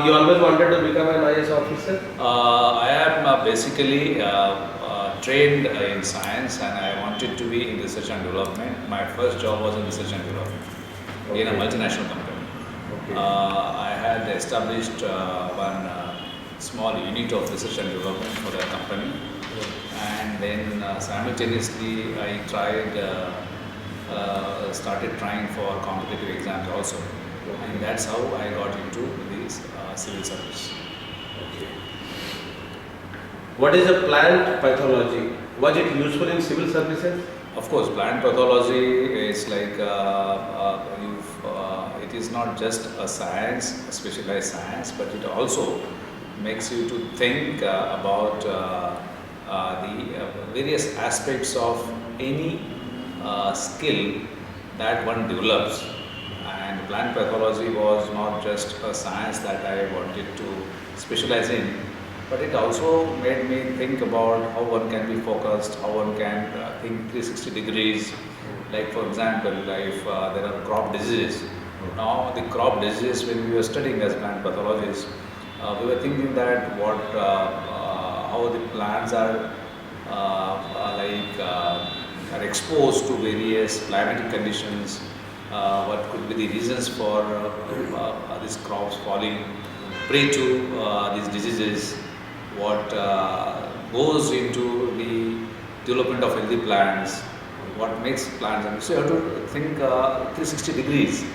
You always wanted to become an IAS officer? I am basically trained in science, and I wanted to be in research and development. My first job was in research and development in a multinational company. Okay. I had established one small unit of research and development for the company, and then simultaneously I started trying for competitive exams also, and that's how I got into this civil service. Okay. What is a plant pathology? Was it useful in civil services? Of course, plant pathology is like it is not just a science, a specialized science, but it also makes you to think about the various aspects of any skill that one develops. And plant pathology was not just a science that I wanted to specialize in, but it also made me think about how one can be focused, how one can think 360 degrees. Like for example, if there are crop diseases, now the crop diseases, when we were studying as plant pathologists, we were thinking that how the plants are are exposed to various climatic conditions. What could be the reasons for these crops falling prey to these diseases? What goes into the development of healthy plants? What makes plants? So you have to think 360 degrees.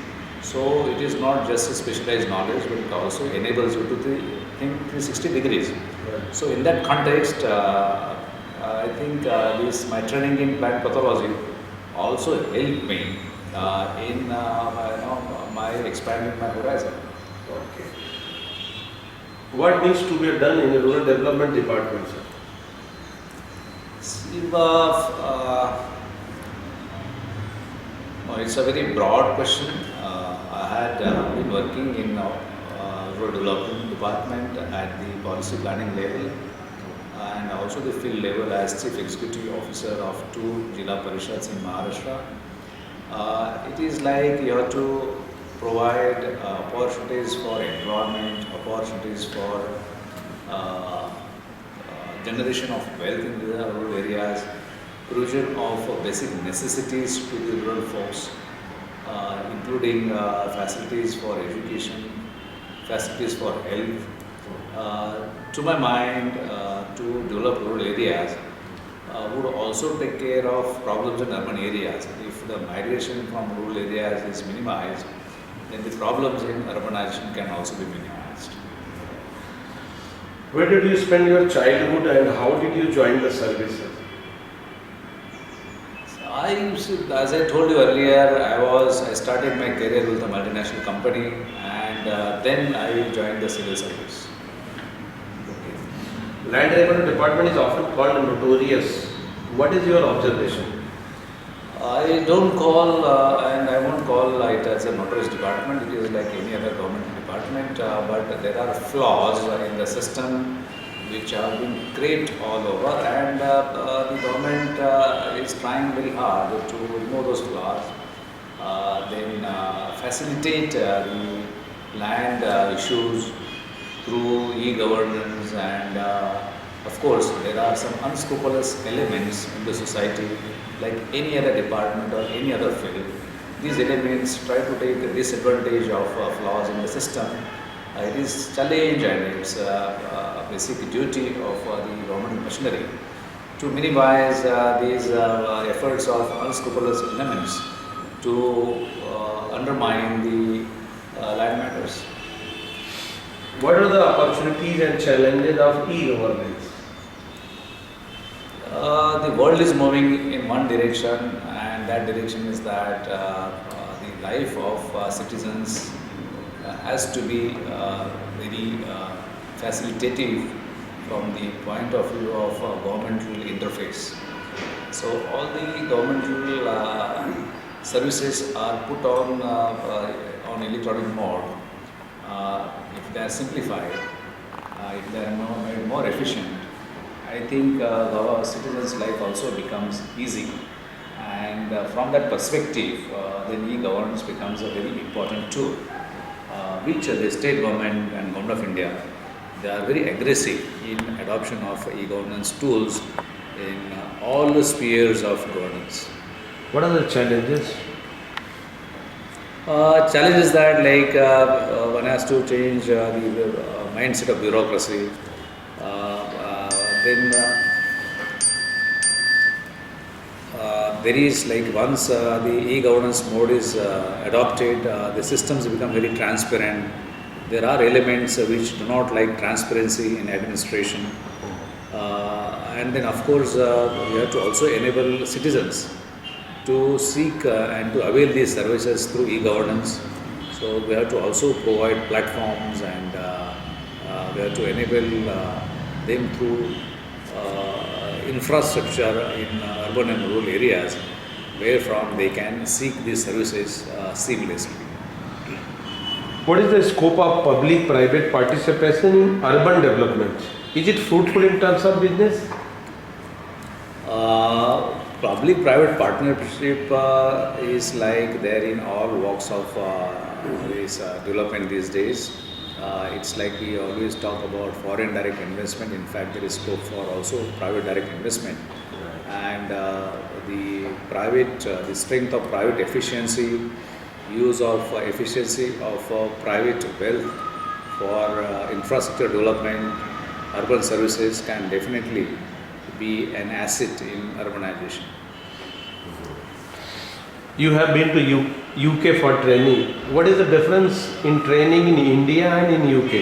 So it is not just a specialized knowledge, but it also enables you to think 360 degrees. Right. So in that context, I think my training in plant pathology also helped me in my expanding my horizon. Okay. What needs to be done in the rural development department, sir? See, it's a very broad question. I had been working in rural development department at the policy planning level, and also the field level as Chief Executive Officer of 2 Jilla Parishads in Maharashtra. It is like you have to provide opportunities for employment, opportunities for generation of wealth in the rural areas, provision of basic necessities to the rural folks, including facilities for education, facilities for health. To my mind, to develop rural areas would also take care of problems in urban areas. If the migration from rural areas is minimized, then the problems in urbanization can also be minimized. Where did you spend your childhood and how did you join the services? As I told you earlier, I started my career with a multinational company, and then I joined the civil service. Okay. Land revenue department is often called notorious. What is your observation? I don't call and I won't call it as a notorious department. It is like any other government department, but there are flaws in the system which have been created all over, and the government is trying very hard to remove those flaws, then facilitate the land issues through e-governance, and of course there are some unscrupulous elements in the society like any other department or any other field. These elements try to take disadvantage of flaws in the system. It is challenge and it's basic duty of the government machinery to minimize these efforts of unscrupulous elements to undermine the land matters. What are the opportunities and challenges of e-governance? The world is moving in one direction, and that direction is that the life of citizens has to be very facilitative from the point of view of governmental interface. So all the governmental services are put on electronic mode. If they are simplified, if they are made more efficient, I think our citizens' life also becomes easy. And from that perspective, the e-governance becomes a very important tool. which the state government and government of India, they are very aggressive in adoption of e-governance tools in all the spheres of governance. What are the challenges? Challenge is that one has to change the mindset of bureaucracy. Then there is once the e-governance mode is adopted, the systems become very transparent. There are elements which do not like transparency in administration. And then of course we have to also enable citizens to seek and to avail these services through e-governance. So we have to also provide platforms and we have to enable them through infrastructure in urban and rural areas where from they can seek these services seamlessly. What is the scope of public-private participation in urban development? Is it fruitful in terms of business? Public-private partnership is there in all walks of this development these days. It's like we always talk about foreign direct investment. In fact, there is scope for also private direct investment. And the strength of private efficiency, use of efficiency of private wealth for infrastructure development, urban services can definitely be an asset in urbanization. You have been to UK for training. What is the difference in training in India and in UK?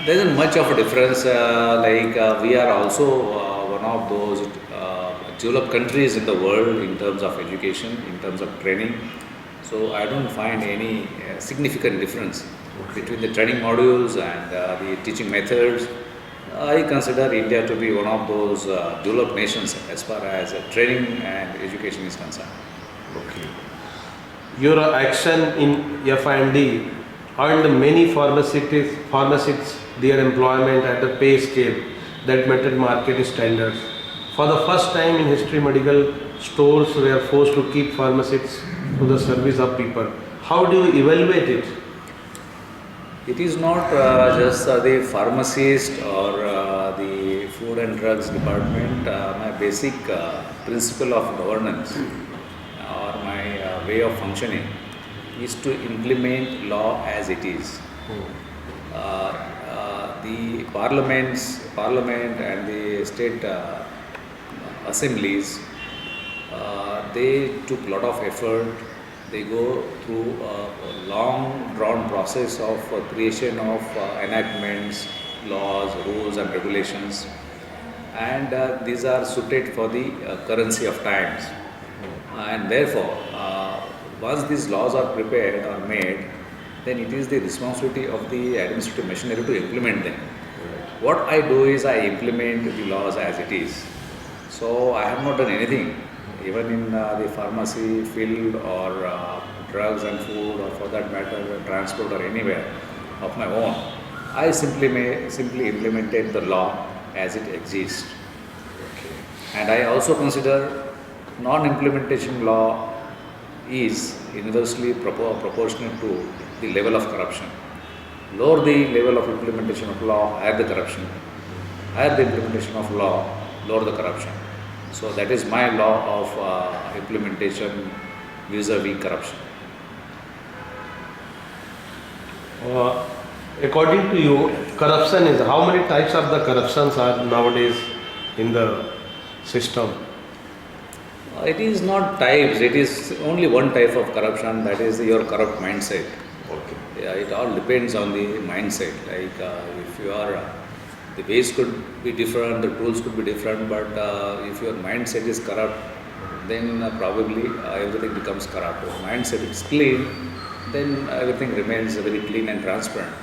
There isn't much of a difference. We are also one of those developed countries in the world in terms of education, in terms of training. So I don't find any significant difference between the training modules and the teaching methods. I consider India to be one of those developed nations as far as training and education is concerned. Okay. Your action in F&D earned many pharmacists their employment at the pay scale that met market standards. For the first time in history, medical stores were forced to keep pharmacists to the service of people. How do you evaluate it? It is not just the pharmacist or the food and drugs department. My basic principle of governance or my way of functioning is to implement law as it is. The parliament and the state assemblies, they took a lot of effort. They go through a long drawn process of creation of enactments, laws, rules and regulations, and these are suited for the currency of times. And therefore, once these laws are prepared or made, then it is the responsibility of the administrative machinery to implement them. What I do is I implement the laws as it is. So I have not done anything, even in the pharmacy field or drugs and food, or for that matter transport or anywhere of my own. I simply implemented the law as it exists. And I also consider non-implementation law is inversely proportional to the level of corruption. Lower the level of implementation of law, higher the corruption. Higher the implementation of law, lower the corruption. So that is my law of implementation vis-a-vis corruption. According to you, corruption is, how many types of the corruptions are nowadays in the system? It is not types, it is only one type of corruption, that is your corrupt mindset. Okay. Yeah, it all depends on the mindset. If you are, the ways could be different, the tools could be different, but if your mindset is corrupt, then probably everything becomes corrupt. If mindset is clean, then everything remains very clean and transparent.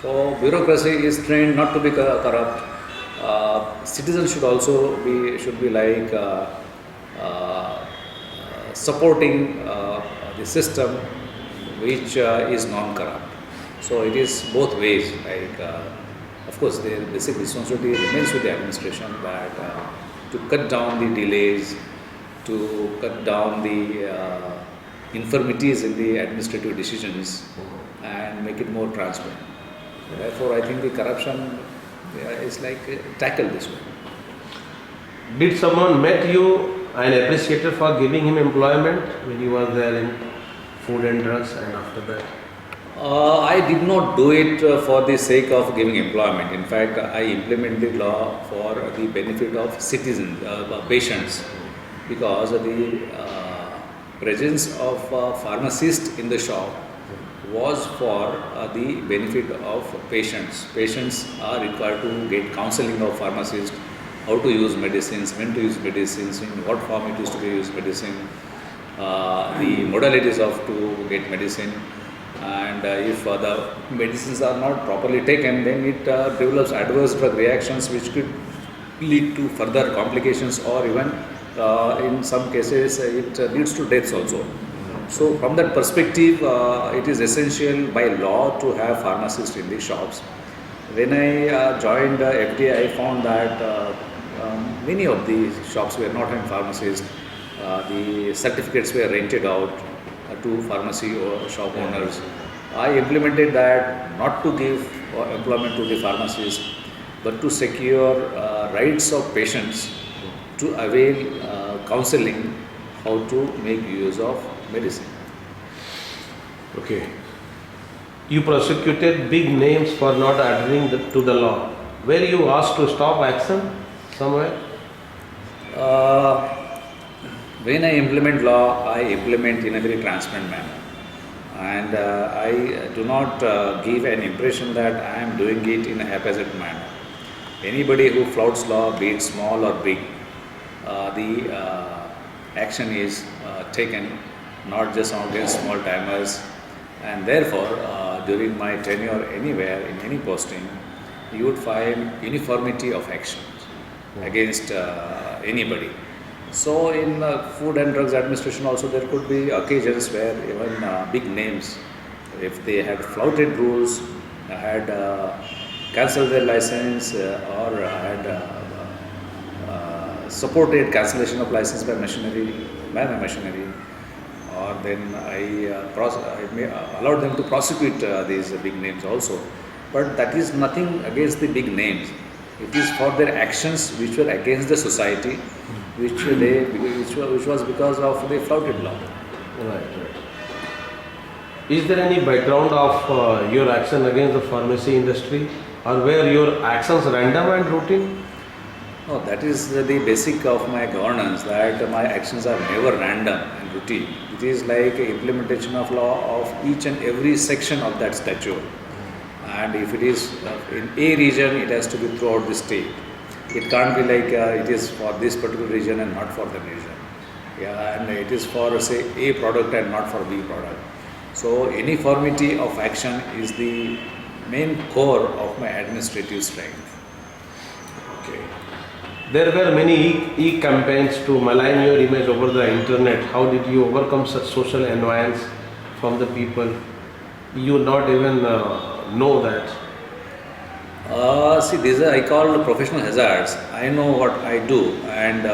So bureaucracy is trained not to be corrupt. Citizens should also be supporting the system which is non-corrupt. So it is both ways. Of course, the basic responsibility remains with the administration, that to cut down the delays, to cut down the infirmities in the administrative decisions, and make it more transparent. Therefore, I think the corruption is like tackled this way. Did someone met you and appreciated for giving him employment when you were there in food and drugs and after that? I did not do it for the sake of giving employment. In fact, I implement the law for the benefit of citizens, patients, because the presence of pharmacist in the shop was for the benefit of patients. Patients are required to get counseling of pharmacist, how to use medicines, when to use medicines, in what form it is to be used medicine, the modalities of to get medicine, and if the medicines are not properly taken, then it develops adverse drug reactions which could lead to further complications, or even in some cases it leads to deaths also. So from that perspective, it is essential by law to have pharmacists in the shops. When I joined FDA, I found that many of the shops were not having pharmacists. The certificates were rented out to pharmacy or shop owners. I implemented that not to give employment to the pharmacist, but to secure rights of patients to avail counseling how to make use of medicine. Okay. You prosecuted big names for not adhering to the law. Were you asked to stop action somewhere? When I implement law, I implement in a very transparent manner. And I do not give an impression that I am doing it in a haphazard manner. Anybody who flouts law, be it small or big, the action is taken, not just against small timers. And therefore, during my tenure anywhere, in any posting, you would find uniformity of actions against anybody. So in Food and Drugs Administration also there could be occasions where even big names, if they had flouted rules, had cancelled their license or had supported cancellation of license by machinery, or then I allowed them to prosecute these big names also. But that is nothing against the big names. It is for their actions which were against the society, which was because of the flouted law. Right. Is there any background of your action against the pharmacy industry, or were your actions random and routine? No, that is the basic of my governance, that my actions are never random and routine. It is like implementation of law of each and every section of that statute. And if it is in a region, it has to be throughout the state. It can't be like it is for this particular region and not for the region. Yeah, and it is for, say, A product and not for B product. So uniformity of action is the main core of my administrative strength. Okay. There were many e-campaigns to malign your image over the internet. How did you overcome such social annoyance from the people? You not even know that. See, these are I call professional hazards. I know what I do, and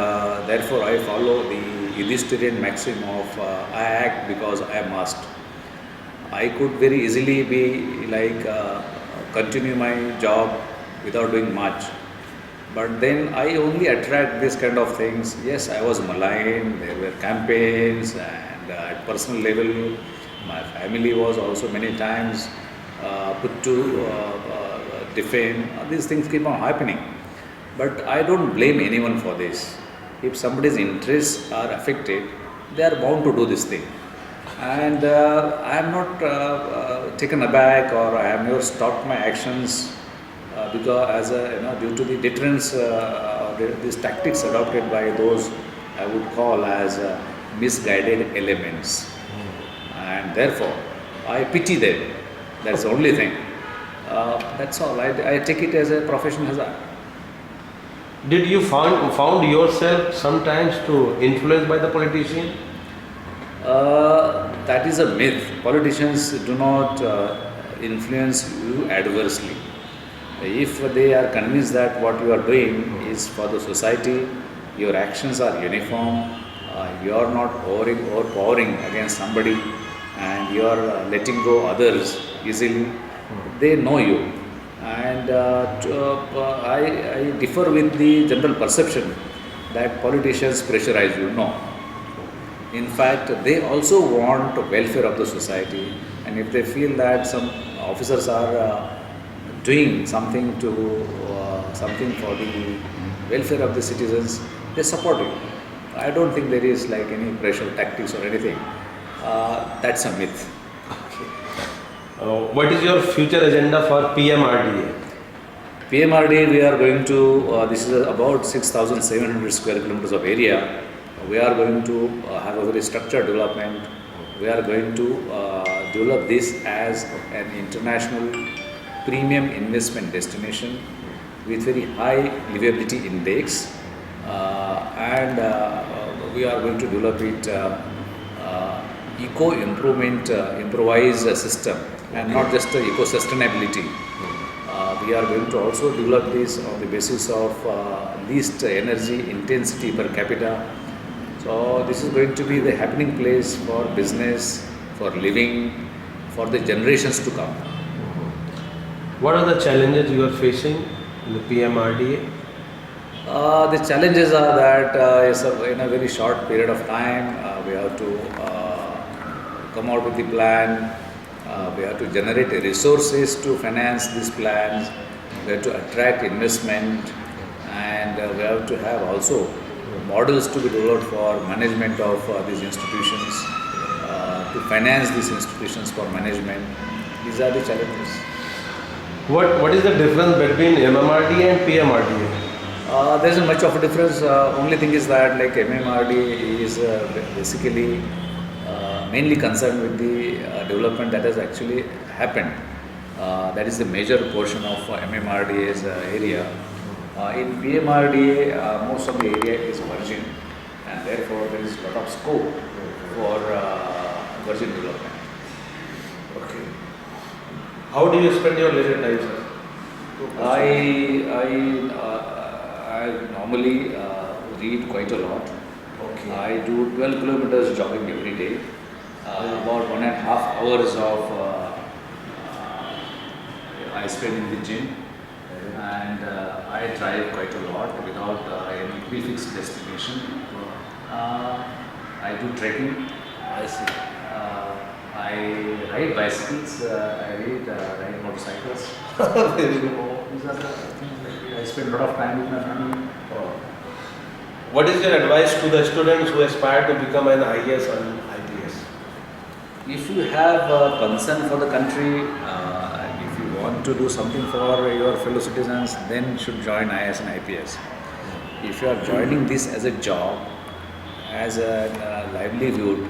therefore I follow the Euthystirian maxim of I act because I must. I could very easily be like continue my job without doing much, but then I only attract this kind of things. Yes, I was maligned. There were campaigns, and at personal level, my family was also many times put to defame. These things keep on happening, but I don't blame anyone for this. If somebody's interests are affected, they are bound to do this thing, and I am not taken aback, or I have never stopped my actions because as due to the deterrence these tactics adopted by those I would call as misguided elements, and therefore I pity them. That's the only thing. That's all. I take it as a professional hazard. Did you found yourself sometimes to influenced by the politician? That is a myth. Politicians do not influence you adversely. If they are convinced that what you are doing is for the society, your actions are uniform, you are not overpowering against somebody, and you are letting go others easily, they know you. And I differ with the general perception that politicians pressurize you. No. In fact, they also want welfare of the society, and if they feel that some officers are doing something to something for the welfare of the citizens, they support you. I don't think there is like any pressure tactics or anything. That's a myth. What is your future agenda for PMRDA? PMRDA, we are going to, this is about 6,700 square kilometers of area. We are going to have a very structured development. We are going to develop this as an international premium investment destination with very high livability index, and we are going to develop it eco improvement improvised system, and not just eco sustainability. We are going to also develop this on the basis of least energy intensity per capita. So this is going to be the happening place for business, for living, for the generations to come. What are the challenges you are facing in the PMRDA? The challenges are that in a very short period of time, we have to come out with the plan. We have to generate resources to finance these plans. We have to attract investment, and we have to have also models to be developed for management of these institutions, to finance these institutions for management. These are the challenges. What is the difference between MMRDA and PMRDA? There isn't much of a difference. Only thing is that like MMRD is basically mainly concerned with the development that has actually happened. That is the major portion of MMRDA's area. In PMRDA, most of the area is virgin, and therefore there is a lot of scope for virgin development. Okay. How do you spend your leisure time, sir? I normally read quite a lot. Okay. I do 12 kilometers jogging every day, about 1.5 hours of I spend in the gym, and I drive quite a lot without any prefixed destination. I do trekking. I see. I ride bicycles. I ride motorcycles. Very good. These are the things that I spend a lot of time with my family. What is your advice to the students who aspire to become an IAS and IPS? If you have a concern for the country, if you want to do something for your fellow citizens, then you should join IAS and IPS. If you are joining this as a job, as a livelihood,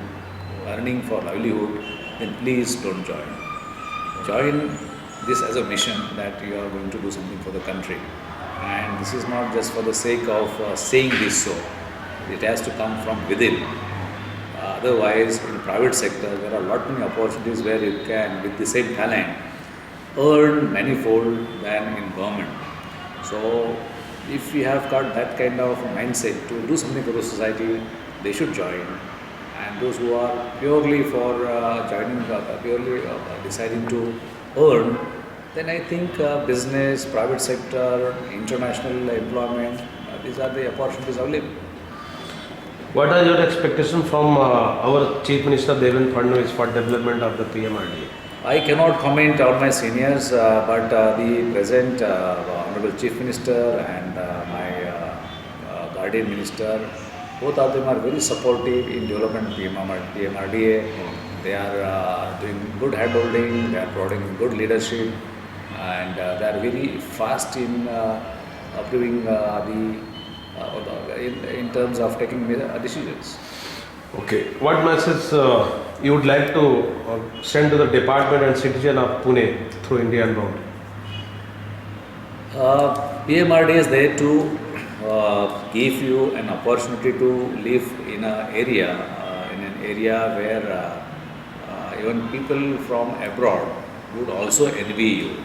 earning for livelihood, then please don't join. Join this as a mission that you are going to do something for the country. And this is not just for the sake of saying this so. It has to come from within. Otherwise, in private sector, there are a lot many opportunities where you can, with the same talent, earn manifold than in government. So, if we have got that kind of mindset to do something for the society, they should join. And those who are purely for joining, purely deciding to earn, then I think business, private sector, international employment, these are the opportunities available. What are your expectations from our Chief Minister Devendra Fadnavis for development of the PMRDA? I cannot comment on my seniors, but the present Honorable Chief Minister and my Guardian Minister, both of them are very supportive in development PMRDA. They are doing good handholding, they are providing good leadership, and they are very fast in approving in terms of taking decisions. Okay. What message you would like to send to the department and citizen of Pune through India Unbound? PMRD is there to give you an opportunity to live in an area where even people from abroad would also envy you.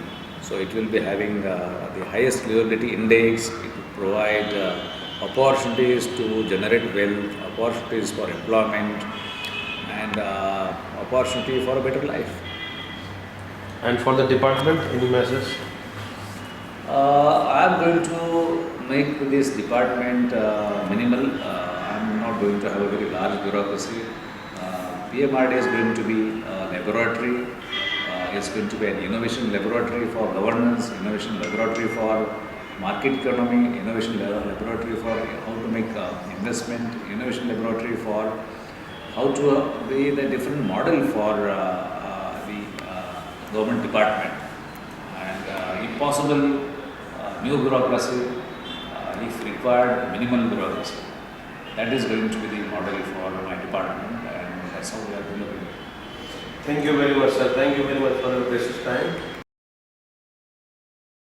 So it will be having the highest livability index. It will provide opportunities to generate wealth, opportunities for employment, and opportunity for a better life. And for the department, any message? I am going to make this department minimal. I am not going to have a very large bureaucracy. PMRDA is going to be a laboratory. It's going to be an innovation laboratory for governance, innovation laboratory for market economy, innovation laboratory for how to make investment, innovation laboratory for how to be the different model for the government department, and if possible new bureaucracy, if required minimal bureaucracy. That is going to be the model for my department, and that's how we are developing it. Thank you very much, sir. Thank you very much for your precious time.